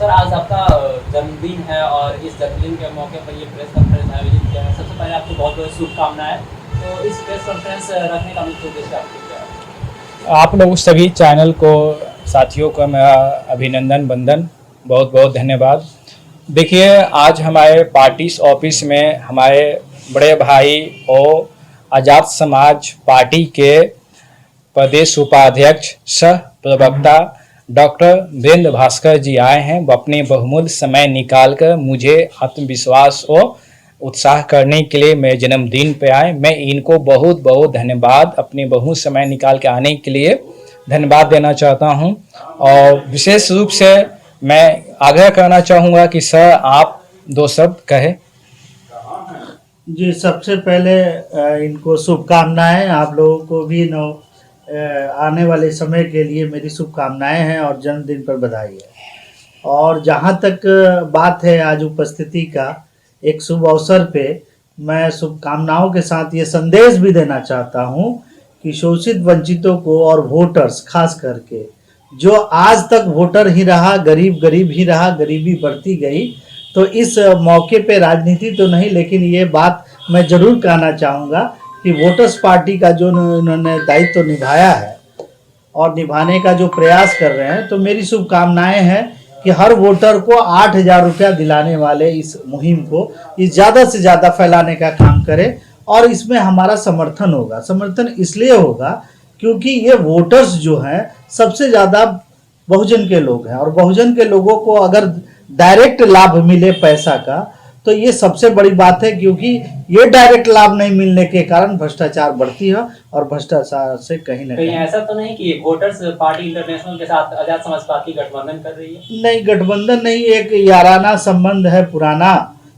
Sir आज आपका जन्मदिन है और इस जन्मदिन के मौके पर ये प्रेस कॉन्फ्रेंस आयोजित किया है। सबसे पहले आपको बहुत बहुत शुभकामनाएं। तो इस प्रेस कॉन्फ्रेंस रखने का मुख्य उद्देश्य आपको क्या है? आप लोग सभी चैनल को साथियों को मेरा अभिनंदन बंदन, बहुत बहुत धन्यवाद। देखिए, आज हमारे पार्टी ऑफिस में हमारे बड़े भाई और आज़ाद समाज पार्टी के प्रदेश उपाध्यक्ष सह प्रवक्ता डॉक्टर वीरेंद्र भास्कर जी आए हैं। वो अपने बहुमूल्य समय निकालकर मुझे आत्मविश्वास और उत्साह करने के लिए मेरे जन्मदिन पे आए। मैं इनको बहुत बहुत धन्यवाद, अपने बहुमूल्य समय निकाल के आने के लिए धन्यवाद देना चाहता हूं। और विशेष रूप से मैं आग्रह करना चाहूँगा कि सर आप दो शब्द कहें। जी, सबसे पहले इनको शुभकामनाएं। आप लोगों को भी आने वाले समय के लिए मेरी शुभकामनाएं हैं और जन्मदिन पर बधाई है। और जहां तक बात है आज उपस्थिति का, एक शुभ अवसर पे मैं शुभकामनाओं के साथ ये संदेश भी देना चाहता हूं कि शोषित वंचितों को और वोटर्स खास करके जो आज तक वोटर ही रहा, गरीब गरीब ही रहा, गरीबी बढ़ती गई, तो इस मौके पे राजनीति तो नहीं, लेकिन ये बात मैं जरूर कहना चाहूँगा कि वोटर्स पार्टी का जो उन्होंने दायित्व निभाया है और निभाने का जो प्रयास कर रहे हैं, तो मेरी शुभकामनाएं हैं कि हर वोटर को 8,000 रुपया दिलाने वाले इस मुहिम को ये ज़्यादा से ज़्यादा फैलाने का काम करें। और इसमें हमारा समर्थन होगा। समर्थन इसलिए होगा क्योंकि ये वोटर्स जो हैं सबसे ज़्यादा बहुजन के लोग हैं, और बहुजन के लोगों को अगर डायरेक्ट लाभ मिले पैसा का, तो ये सबसे बड़ी बात है, क्योंकि ये डायरेक्ट लाभ नहीं मिलने के कारण भ्रष्टाचार बढ़ती है और भ्रष्टाचार से कहीं ना कहीं ऐसा तो नहीं कि वोटर्स पार्टी इंटरनेशनल के साथ आजाद समाज पार्टी गठबंधन कर रही है? नहीं, गठबंधन नहीं, एक याराना संबंध है पुराना,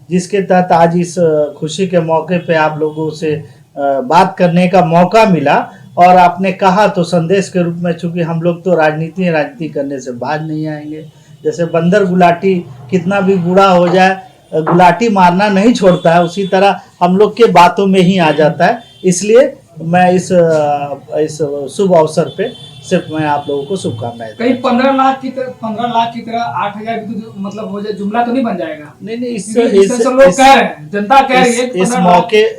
जिसके तहत आज इस खुशी के मौके पे आप लोगों से बात करने का मौका मिला। और आपने कहा तो संदेश के रूप में, चूंकि हम लोग तो राजनीति करने से बाज नहीं आएंगे। जैसे बंदर गुलाटी कितना भी बूढ़ा हो जाए, गुलाटी मारना नहीं छोड़ता है, उसी तरह हम लोग के बातों में ही आ जाता है। इसलिए मैं इस शुभ अवसर पे सिर्फ मैं आप लोगों को शुभकामनाएं। कहीं 15 लाख की तरह 8,000 भी तो मतलब हो जाए, जुमला तो नहीं बन जाएगा? नहीं, लोग कह रहे हैं, जनता कह रही है।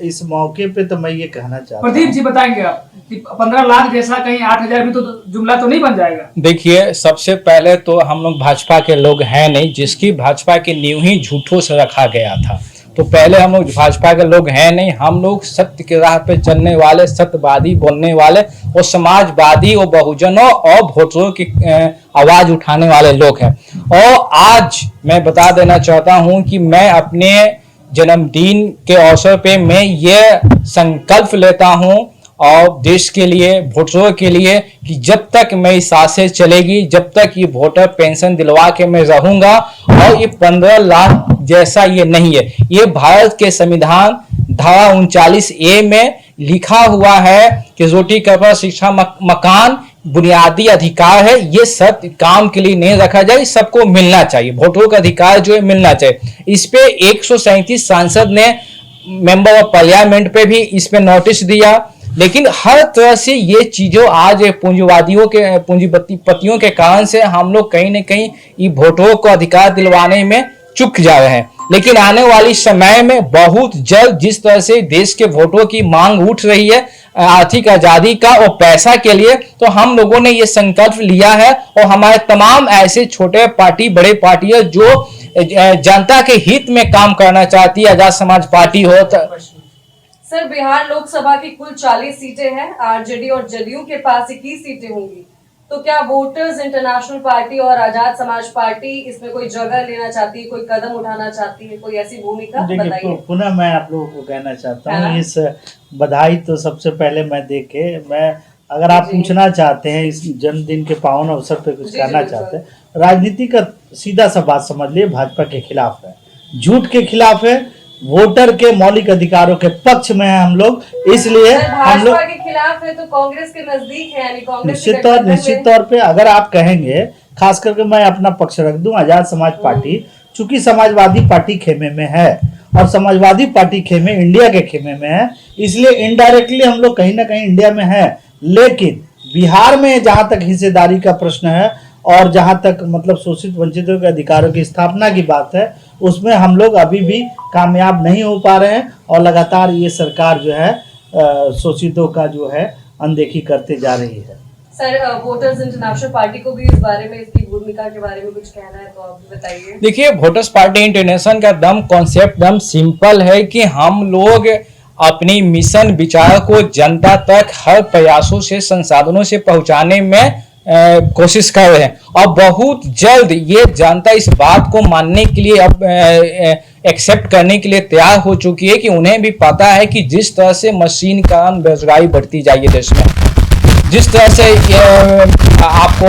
इस मौके पे तो मैं ये कहना चाहता हूँ, प्रदीप जी बताएंगे आप कि 15 लाख जैसा कहीं 8,000 भी तो जुमला तो नहीं बन जाएगा? देखिए, सबसे पहले तो हम लोग भाजपा के लोग हैं नहीं, जिसकी भाजपा की नींव ही झूठों से रखा गया था। तो पहले हम लोग भाजपा के लोग हैं नहीं, हम लोग सत्य के राह पे चलने वाले, सत्यवादी बोलने वाले और समाजवादी और बहुजनों और वोटरों की आवाज उठाने वाले लोग हैं। और आज मैं बता देना चाहता हूं कि मैं अपने जन्मदिन के अवसर पे मैं ये संकल्प लेता हूं और देश के लिए, वोटरों के लिए, कि जब तक मेरी सांसें चलेगी, जब तक ये वोटर पेंशन दिलवा के मैं रहूंगा, और ये 15 लाख जैसा ये नहीं है। ये भारत के संविधान धारा 39A में लिखा हुआ है कि रोटी कपड़ा शिक्षा मकान बुनियादी अधिकार है। ये सब काम के लिए नहीं रखा जाए, सबको मिलना चाहिए। वोटरों का अधिकार जो है मिलना चाहिए। इस पे 137 सांसद ने, मेंबर ऑफ पार्लियामेंट पे भी इस पे नोटिस दिया। लेकिन हर तरह से ये चीजों आज पूंजीपतियों के कारण से हम लोग कहीं न कहीं ये वोटरों को अधिकार दिलवाने में चूक जा रहे हैं। लेकिन आने वाली समय में बहुत जल्द जिस तरह से देश के वोटों की मांग उठ रही है आर्थिक आजादी का और पैसा के लिए, तो हम लोगों ने ये संकल्प लिया है। और हमारे तमाम ऐसे छोटे पार्टी, बड़े पार्टियां जो जनता के हित में काम करना चाहती है, आजाद समाज पार्टी हो। सर, बिहार लोकसभा की कुल 40 सीटें हैं, आरजेडी और जदयू के पास 21 सीटें होंगी, तो क्या वोटर्स इंटरनेशनल पार्टी और आजाद समाज पार्टी इसमें कोई जगह लेना चाहती है, कोई कदम उठाना चाहती है, कोई ऐसी भूमिका? देखिए, पुनः मैं आप लोगों को कहना चाहता हूँ, इस बधाई तो सबसे पहले मैं अगर आप पूछना चाहते हैं, इस जन्मदिन के पावन अवसर पे कुछ कहना चाहते हैं, राजनीति का सीधा सा बात समझ लिए, भाजपा के खिलाफ है, झूठ के खिलाफ है, वोटर के मौलिक अधिकारों के पक्ष में है हम लोग। इसलिए हम लोग के खिलाफ है तो कांग्रेस के नजदीक है, यानी कांग्रेस निश्चित तौर पे अगर आप कहेंगे, खास करके मैं अपना पक्ष रख दूं, आजाद समाज पार्टी चूंकि समाजवादी पार्टी खेमे में है और समाजवादी पार्टी खेमे इंडिया के खेमे में है, इसलिए इनडायरेक्टली हम लोग कहीं ना कहीं इंडिया में है। लेकिन बिहार में जहां तक हिस्सेदारी का प्रश्न है और जहां तक मतलब शोषित वंचितों के अधिकारों की स्थापना की बात है, उसमें हम लोग अभी भी कामयाब नहीं हो पा रहे हैं और लगातार ये सरकार जो है शोषितों का जो है अनदेखी करते जा रही है। सर, वोटर्स इंटरनेशनल पार्टी को भी इस बारे में, इसकी भूमिका के बारे में कुछ कहना है तो आप भी बताइए। देखिए, वोटर्स पार्टी इंटरनेशनल का दम कॉन्सेप्ट दम सिंपल है कि हम लोग अपनी मिशन विचार को जनता तक हर प्रयासों से, संसाधनों से पहुंचाने में कोशिश कर रहे हैं और बहुत जल्द ये जनता इस बात को मानने के लिए अब एक्सेप्ट करने के लिए तैयार हो चुकी है कि उन्हें भी पता है कि जिस तरह से मशीन का बेरोजगारी बढ़ती जा रही है देश में, जिस तरह से आपको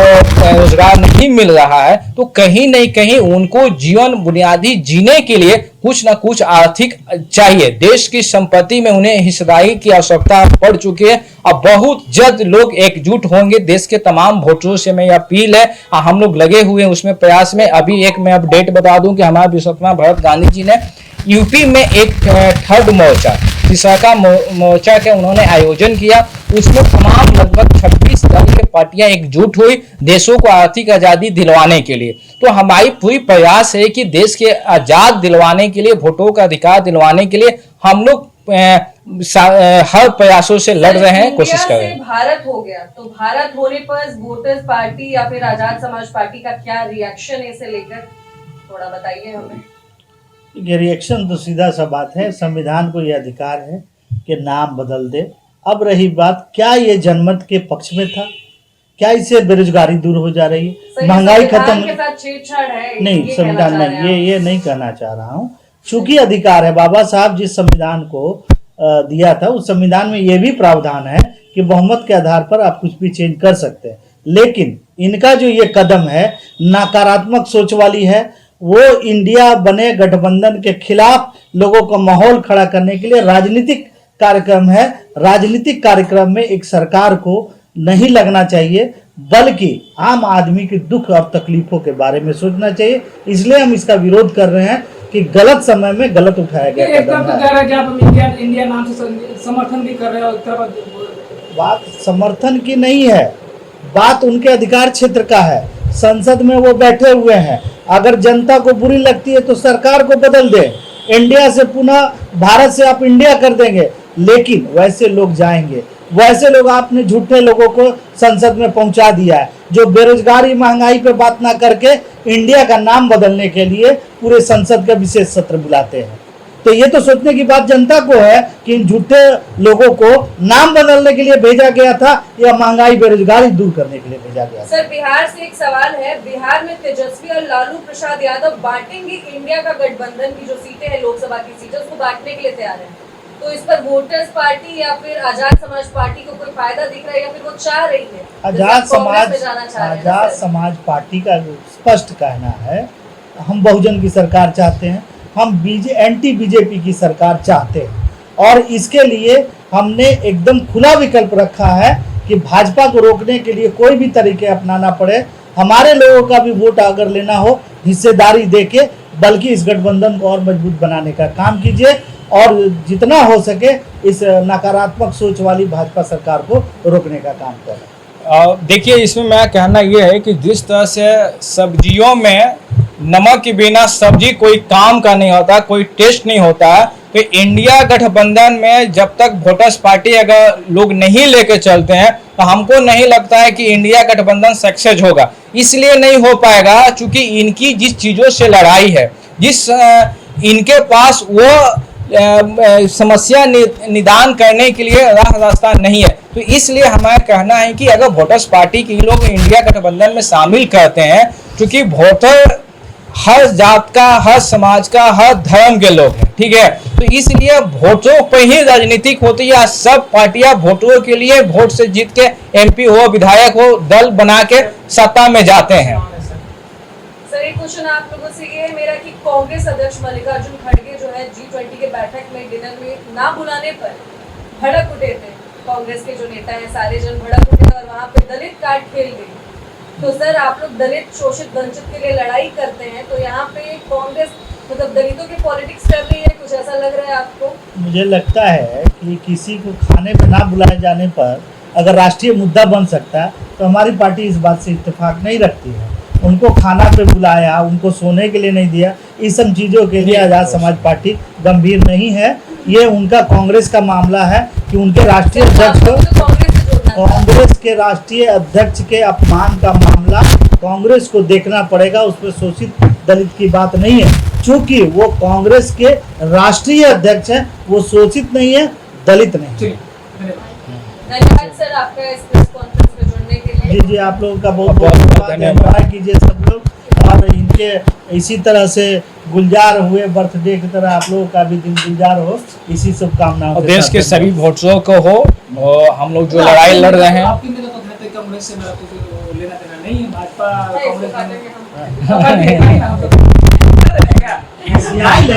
रोजगार नहीं मिल रहा है, तो कहीं नहीं कहीं उनको जीवन बुनियादी जीने के लिए कुछ ना कुछ आर्थिक चाहिए। देश की संपत्ति में उन्हें हिस्सेदारी की आवश्यकता पड़ चुकी है। अब बहुत जल्द लोग एकजुट होंगे। देश के तमाम वोटरों से मैं अपील है, हम लोग लगे हुए हैं उसमें प्रयास में। अभी एक मैं अपडेट बता दूं कि हमारे विश्वकर्मा भरत गांधी जी ने यूपी में एक थर्ड मोर्चा, विशाखा मोर्चा के उन्होंने आयोजन किया। उसमें तमाम लगभग 26 दलीय पार्टियां एकजुट हुई देशों को आर्थिक आजादी दिलवाने के लिए। तो हमारी पूरी प्रयास है कि देश के आजाद दिलवाने के लिए, वोटों का अधिकार दिलवाने के लिए हम लोग हर प्रयासों से लड़ रहे हैं, कोशिश कर रहे हैं। भारत हो गया, तो भारत होने पर वोटर्स पार्टी या फिर आजाद समाज पार्टी का क्या रिएक्शन है, इसे लेकर थोड़ा बताइए हमें। ये रिएक्शन तो सीधा सा बात है, संविधान को ये अधिकार है कि नाम बदल दे। अब रही बात, क्या ये जनमत के पक्ष में था? क्या इससे बेरोजगारी दूर हो जा रही है, महंगाई खत्म के साथ छेड़छाड़ है? नहीं, संविधान नहीं, ये नहीं कहना चाह रहा हूँ। चूंकि अधिकार है, बाबा साहब जिस संविधान को दिया था उस संविधान में ये भी प्रावधान है कि बहुमत के आधार पर आप कुछ भी चेंज कर सकते हैं। लेकिन इनका जो ये कदम है नकारात्मक सोच वाली है। वो इंडिया बने गठबंधन के खिलाफ लोगों का माहौल खड़ा करने के लिए राजनीतिक कार्यक्रम है। राजनीतिक कार्यक्रम में एक सरकार को नहीं लगना चाहिए, बल्कि आम आदमी के दुख और तकलीफों के बारे में सोचना चाहिए। इसलिए हम इसका विरोध कर रहे हैं कि गलत समय में गलत उठाया गया एक तरफ तो कह रहे हैं कि आप इंडिया नाम से समर्थन भी कर रहे हैं, और बात समर्थन की नहीं है, बात उनके अधिकार क्षेत्र का है। संसद में वो बैठे हुए हैं। अगर जनता को बुरी लगती है तो सरकार को बदल दे, इंडिया से पुनः भारत से आप इंडिया कर देंगे। लेकिन वैसे लोग जाएंगे, वैसे लोग आपने झूठे लोगों को संसद में पहुंचा दिया है जो बेरोजगारी महंगाई पे बात ना करके इंडिया का नाम बदलने के लिए पूरे संसद का विशेष सत्र बुलाते हैं। तो ये तो सोचने की बात जनता को है कि इन झूठे लोगों को नाम बदलने के लिए भेजा गया था या महंगाई बेरोजगारी दूर करने के लिए भेजा गया था। सर, बिहार से एक सवाल है। बिहार में तेजस्वी और लालू प्रसाद यादव बांटेंगे इंडिया का गठबंधन की जो सीटें हैं, लोकसभा की सीटें, उसको बांटने के लिए तैयार है। तो इस पर वोटर्स पार्टी या फिर आजाद समाज पार्टी को कोई फायदा दिख रहा है या फिर वो चाह रही है? आजाद समाज पार्टी का स्पष्ट कहना है, हम बहुजन की सरकार चाहते हैं, हम एंटी बीजेपी की सरकार चाहते हैं। और इसके लिए हमने एकदम खुला विकल्प रखा है कि भाजपा को रोकने के लिए कोई भी तरीके अपनाना पड़े, हमारे लोगों का भी वोट अगर लेना हो हिस्सेदारी देके, बल्कि इस गठबंधन को और मजबूत बनाने का काम कीजिए और जितना हो सके इस नकारात्मक सोच वाली भाजपा सरकार को रोकने का काम करें। देखिए, इसमें मेरा कहना यह है कि जिस तरह से सब्जियों में नमक के बिना सब्जी कोई काम का नहीं होता, कोई टेस्ट नहीं होता, तो इंडिया गठबंधन में जब तक वोटर्स पार्टी अगर लोग नहीं लेके चलते हैं तो हमको नहीं लगता है कि इंडिया गठबंधन सक्सेस होगा। इसलिए नहीं हो पाएगा क्योंकि इनकी जिस चीज़ों से लड़ाई है, जिस इनके पास वो समस्या निदान करने के लिए रास्ता नहीं है। तो इसलिए हमारा कहना है कि अगर वोटर्स पार्टी के लोग इंडिया गठबंधन में शामिल करते हैं, क्योंकि वोटर हर जात का, हर समाज का, हर धर्म के लोग हैं, ठीक है, तो इसलिए वोटों पर ही राजनीतिक होती है। सब पार्टियां वोटरों के लिए वोट से जीत के एमपी हो, विधायक हो, दल बना के सत्ता में जाते हैं। सर, एक क्वेश्चन आप लोगों से ये है मेरा कि कांग्रेस अध्यक्ष मल्लिकार्जुन खड़गे जो है G20 के बैठक में डिनर में ना बुलाने पर भड़क उठे थे। कांग्रेस के जो नेता हैं सारे जन भड़क उठे और वहाँ पे दलित कार्ड खेल गई। तो सर, आप लोग दलित शोषित वंचित के लिए लड़ाई करते हैं, तो यहाँ पे कांग्रेस मतलब दलितों की पॉलिटिक्स कर रही है, कुछ ऐसा लग रहा है आपको? मुझे लगता है कि किसी को खाने पे ना बुलाए जाने पर अगर राष्ट्रीय मुद्दा बन सकता है तो हमारी पार्टी इस बात से इत्तेफाक नहीं रखती है। उनको खाना पे बुलाया, उनको सोने के लिए नहीं दिया, इस सब चीज़ों के लिए आज़ाद समाज पार्टी गंभीर नहीं है। ये उनका कांग्रेस का मामला है कि उनके राष्ट्रीय अध्यक्ष को, तो कांग्रेस से जोड़ना था। कांग्रेस के राष्ट्रीय अध्यक्ष के अपमान का मामला कांग्रेस को देखना पड़ेगा, उस पर शोषित दलित की बात नहीं है। चूंकि वो कांग्रेस के राष्ट्रीय अध्यक्ष हैं, वो शोषित नहीं है, दलित नहीं है। चलिए धन्यवाद। धन्यवाद सर आपका इस प्रेस कॉन्फ्रेंस में जुड़ने के लिए। जी आप लोगों का बहुत बहुत बहुत धन्यवाद। धन्यवाद। एंजॉय कीजिए सब लोग, और इनके इसी तरह से गुलजार हुए बर्थडे की तरह आप लोगों का भी दिन गुलजार हो, इसी शुभकामनाओं और के देश साथ के सभी वोटरों को हो, और हम लोग जो लड़ाई लड़ रहे हैं आपकी मेरा तो कहते हैं कांग्रेस से मेरा कुछ लेना देना नहीं है, भाजपा है, इसको कांग्रेस काटेंगे हम। में- हम तो- यही लड़ाई